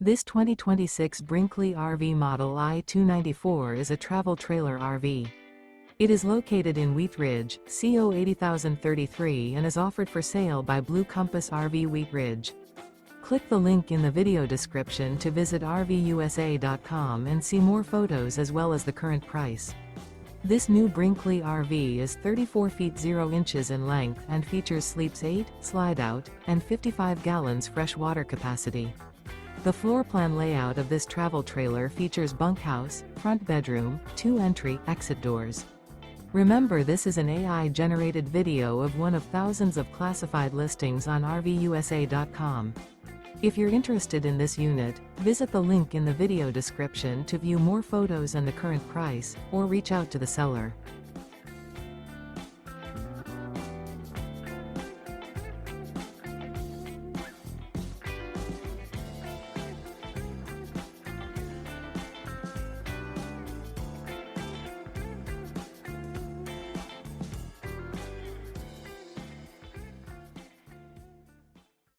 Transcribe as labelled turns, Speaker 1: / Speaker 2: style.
Speaker 1: This 2026 Brinkley RV Model I 294 is a travel trailer RV. It is located in Wheat Ridge, CO 80033 and is offered for sale by Blue Compass RV Wheat Ridge. Click the link in the video description to visit RVUSA.com and see more photos as well as the current price. This new Brinkley RV is 34 feet 0 inches in length and features sleeps 8, slide-out, and 55 gallons fresh water capacity. The floor plan layout of this travel trailer features bunkhouse, front bedroom, 2 entry/exit doors. Remember, this is an AI-generated video of one of thousands of classified listings on RVUSA.com. If you're interested in this unit, visit the link in the video description to view more photos and the current price, or reach out to the seller.